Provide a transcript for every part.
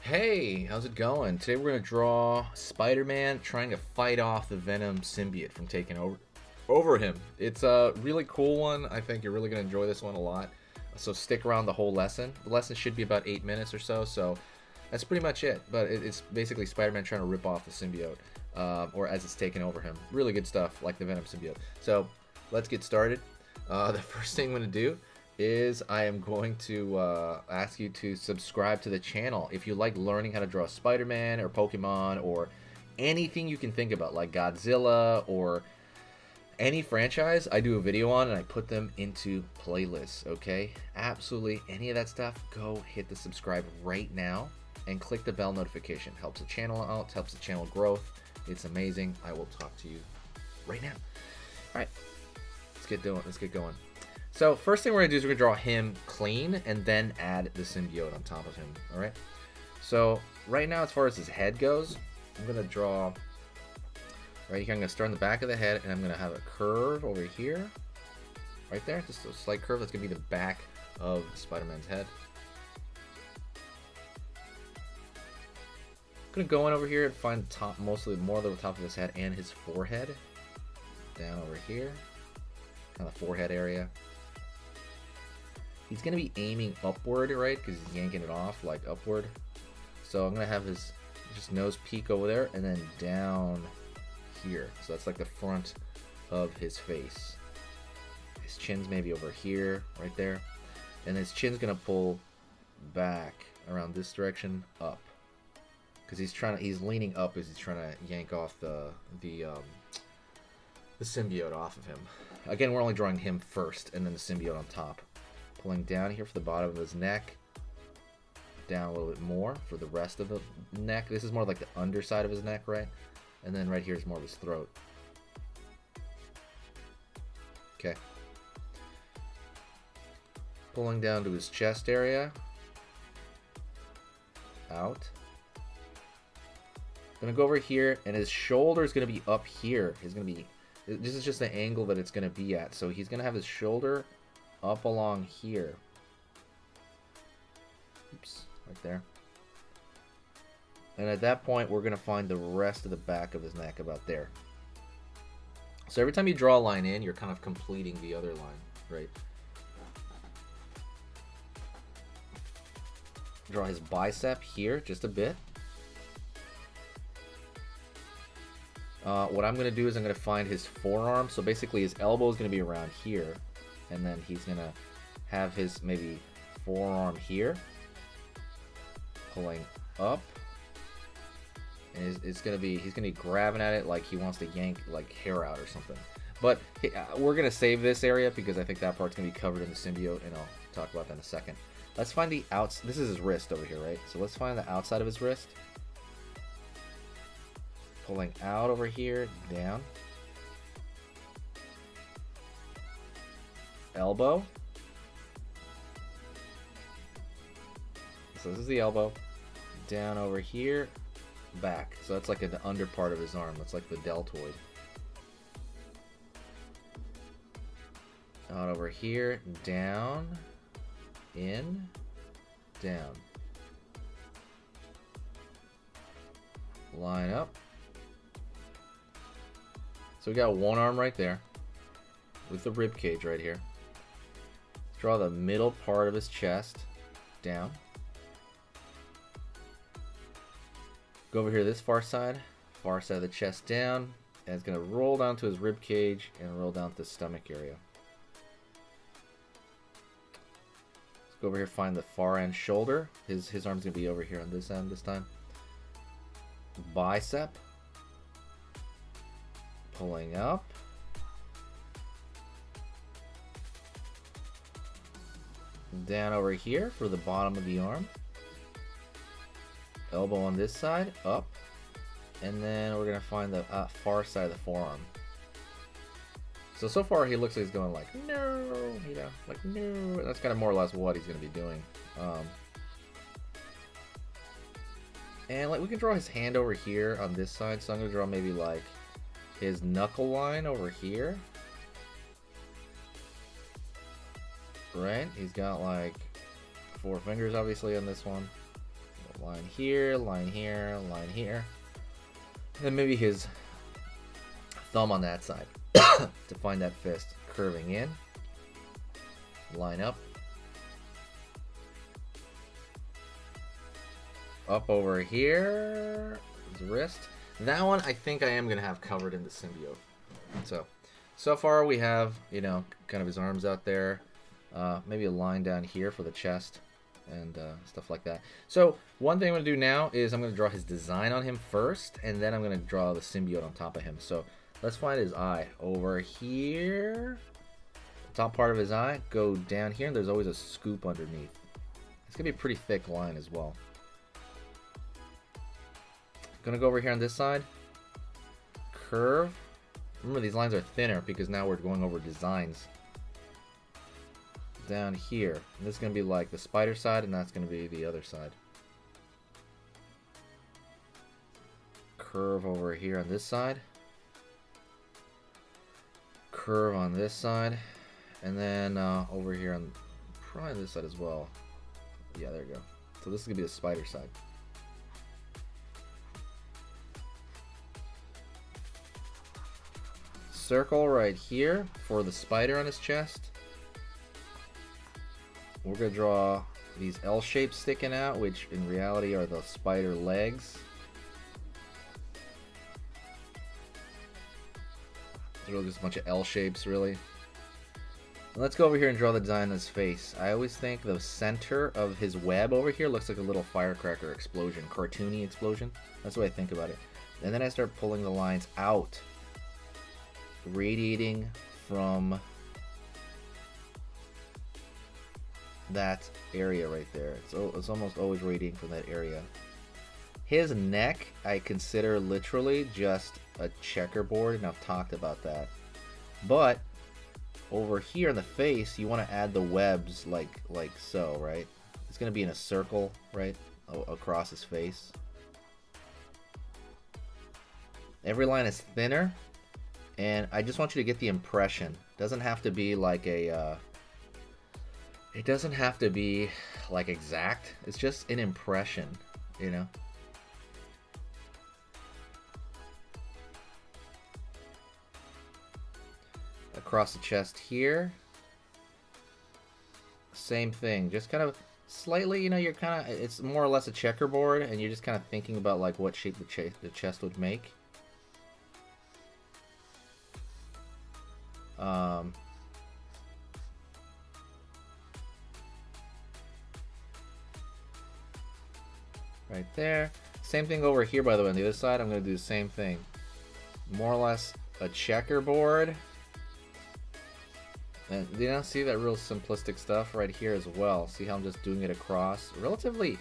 Hey, how's it going? Today we're going to draw Spider-Man trying to fight off the Venom Symbiote from taking over him. It's a really cool one. I think you're really going to enjoy this one a lot. So stick around the whole lesson. The lesson should be about 8 minutes or so that's pretty much it. But it's basically Spider-Man trying to rip off the symbiote, or as it's taken over him. Really good stuff, like the Venom Symbiote. So let's get started. The first thing I'm going to do is I am going to ask you to subscribe to the channel if you like learning how to draw Spider-Man or Pokemon or anything you can think about, like Godzilla or any franchise I do a video on and I put them into playlists. Okay, absolutely any of that stuff, go hit the subscribe right now and click the bell notification. Helps the channel out, helps the channel growth. It's amazing. I will talk to you right now. All right, let's get going. So first thing we're going to do is we're going to draw him clean and then add the symbiote on top of him, all right? So right now, as far as his head goes, I'm going to draw, right here, I'm going to start in the back of the head, and I'm going to have a curve over here, right there, just a slight curve. That's going to be the back of Spider-Man's head. I'm going to go in over here and find the top, mostly more of the top of his head and his forehead. Down over here, kind of forehead area. He's going to be aiming upward, right? Because he's yanking it off, like upward. So I'm going to have his just nose peak over there and then down here. So that's like the front of his face. His chin's maybe over here, right there. And his chin's going to pull back around this direction up. Because he's leaning up as he's trying to yank off the symbiote off of him. Again, we're only drawing him first and then the symbiote on top. Pulling down here for the bottom of his neck, down a little bit more for the rest of the neck. This is more like the underside of his neck, right? And then right here is more of his throat. Okay. Pulling down to his chest area. Out. Gonna go over here, and his shoulder is gonna be up here. This is just the angle that it's gonna be at. So he's gonna have his shoulder up along here. Oops, right there. And at that point, we're going to find the rest of the back of his neck about there. So every time you draw a line in, you're kind of completing the other line, right? Draw his bicep here just a bit. What I'm going to do is I'm going to find his forearm. So basically his elbow is going to be around here. And then he's gonna have his maybe forearm here, pulling up, and he's gonna be grabbing at it like he wants to yank like hair out or something. But we're gonna save this area because I think that part's gonna be covered in the symbiote, and I'll talk about that in a second. Let's find the outs. This is his wrist over here, right? So let's find the outside of his wrist, pulling out over here, down. Elbow. So this is the elbow. Down over here, back. So that's like the under part of his arm. That's like the deltoid. Out over here, down, in, down. Line up. So we got one arm right there with the rib cage right here. Draw the middle part of his chest down. Go over here this far side of the chest down, and it's going to roll down to his rib cage and roll down to the stomach area. Let's go over here, find the far end shoulder. His arm's going to be over here on this end this time. Bicep. Pulling up. Down over here for the bottom of the arm. Elbow on this side, up. And then we're going to find the far side of the forearm. So far he looks like he's going like, no, you know, like, no. That's kind of more or less what he's going to be doing. And like we can draw his hand over here on this side. So I'm going to draw maybe like his knuckle line over here. Right? He's got like 4 fingers obviously on this one. Line here, line here, line here. And then maybe his thumb on that side to find that fist. Curving in. Line up. Up over here. His wrist. That one I think I am going to have covered in the symbiote. So far we have, you know, kind of his arms out there. Maybe a line down here for the chest and stuff like that. So one thing I'm going to do now is I'm going to draw his design on him first, and then I'm going to draw the symbiote on top of him. So let's find his eye. Over here, the top part of his eye, go down here, and there's always a scoop underneath. It's going to be a pretty thick line as well. Gonna go over here on this side. Curve. Remember, these lines are thinner because now we're going over designs. Down here. And this is gonna be like the spider side, and that's gonna be the other side. Curve over here on this side. Curve on this side. And then over here on probably this side as well. Yeah, there you go. So this is gonna be the spider side. Circle right here for the spider on his chest. We're going to draw these L shapes sticking out, which in reality are the spider legs. It's really just a bunch of L shapes, really. And let's go over here and draw the design on his face. I always think the center of his web over here looks like a little firecracker explosion, cartoony explosion. That's the way I think about it. And then I start pulling the lines out, radiating from that area right there. It's almost always radiating from that area. His neck I consider literally just a checkerboard, and I've talked about that. But over here in the face, you want to add the webs like so, right? It's going to be in a circle, right, across his face. Every line is thinner. And I just want you to get the impression. It doesn't have to be like a, it doesn't have to be like exact. It's just an impression, you know? Across the chest here. Same thing. Just kind of slightly, you know, you're kind of, it's more or less a checkerboard, and you're just kind of thinking about like what shape the chest would make. Right there. Same thing over here, by the way. On the other side, I'm going to do the same thing. More or less a checkerboard. And you know, see that real simplistic stuff right here as well. See how I'm just doing it across? Relatively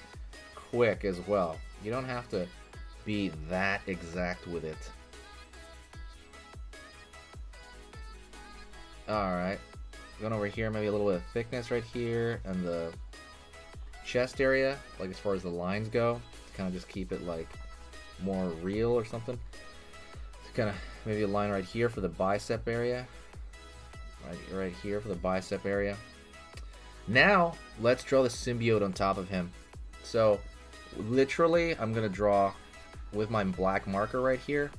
quick as well. You don't have to be that exact with it. Alright, going over here, maybe a little bit of thickness right here and the chest area, like as far as the lines go, to kind of just keep it like more real or something. So kind of maybe a line right here for the bicep area, right here for the bicep area. Now let's draw the symbiote on top of him. So literally, I'm gonna draw with my black marker right here.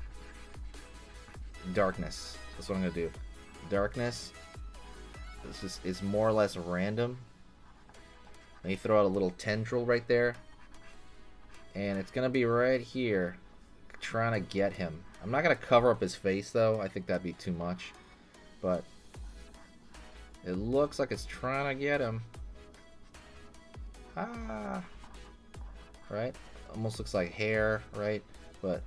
Darkness. That's what I'm gonna do. Darkness. This is more or less random. Let me throw out a little tendril right there, and it's gonna be right here, trying to get him. I'm not gonna cover up his face though. I think that'd be too much, but it looks like it's trying to get him. Ah, right. Almost looks like hair, right? But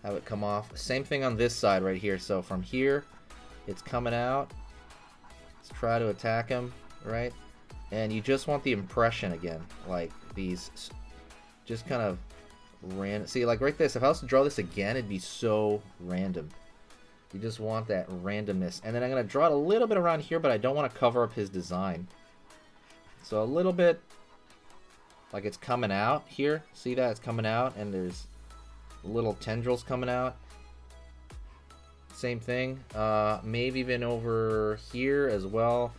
have it come off. Same thing on this side right here. So from here, it's coming out. Let's try to attack him, right? And you just want the impression again, like these, just kind of random. See, like right this, if I was to draw this again, it'd be so random. You just want that randomness. And then I'm going to draw it a little bit around here, but I don't want to cover up his design. So a little bit like it's coming out here. See that? It's coming out, and there's little tendrils coming out. Same thing. Maybe even over here as well.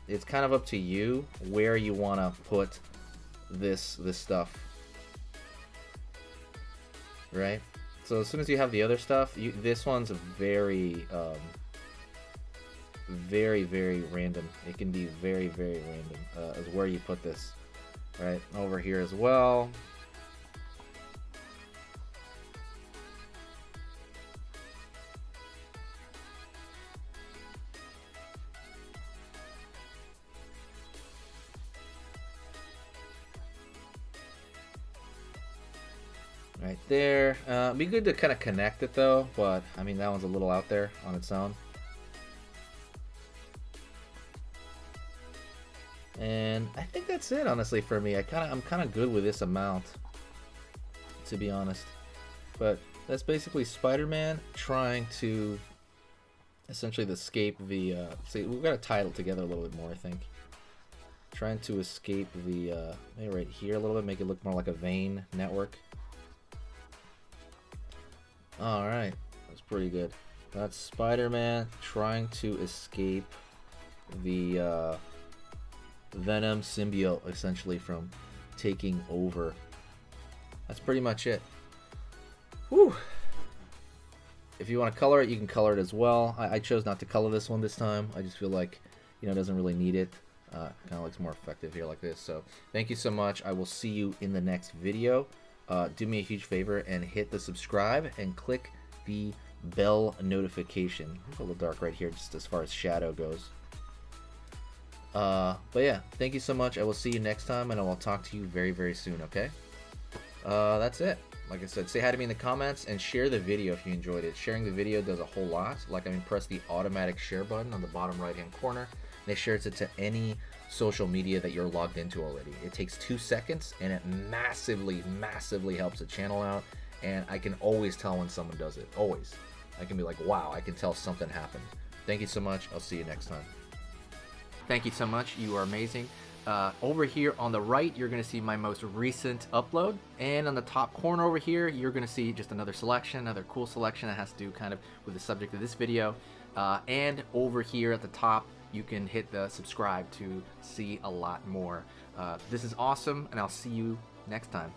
It's kind of up to you where you want to put this stuff. right? So as soon as you have the other stuff, this one's very, very random. It can be very random as where you put this, right? Over here as well. Right there. It'd be good to kind of connect it though, but I mean that one's a little out there on its own. And I think that's it, honestly, for me. I'm kind of good with this amount, to be honest. But that's basically Spider-Man trying to essentially escape the. See, we've got to tie it together a little bit more, I think. Trying to escape the maybe right here a little bit, make it look more like a vein network. All right, that's pretty good. That's Spider-Man trying to escape the Venom Symbiote, essentially, from taking over. That's pretty much it. Whew. If you want to color it, you can color it as well. I chose not to color this one this time. I just feel like, you know, it doesn't really need it. Kind of looks more effective here like this. So thank you so much. I will see you in the next video. Do me a huge favor and hit the subscribe and click the bell notification. It's a little dark right here just as far as shadow goes. But yeah, thank you so much. I will see you next time, and I will talk to you very soon, okay? That's it. Like I said, say hi to me in the comments and share the video if you enjoyed it. Sharing the video does a whole lot. Like, I mean, press the automatic share button on the bottom right-hand corner. They share it to any social media that you're logged into already. It takes 2 seconds, and it massively helps the channel out. And I can always tell when someone does it. Always. I can be like, wow, I can tell something happened. Thank you so much. I'll see you next time. Thank you so much. You are amazing. Over here on the right, you're going to see my most recent upload. And on the top corner over here, you're going to see just another selection, another cool selection that has to do kind of with the subject of this video. And over here at the top, you can hit the subscribe to see a lot more. This is awesome, and I'll see you next time.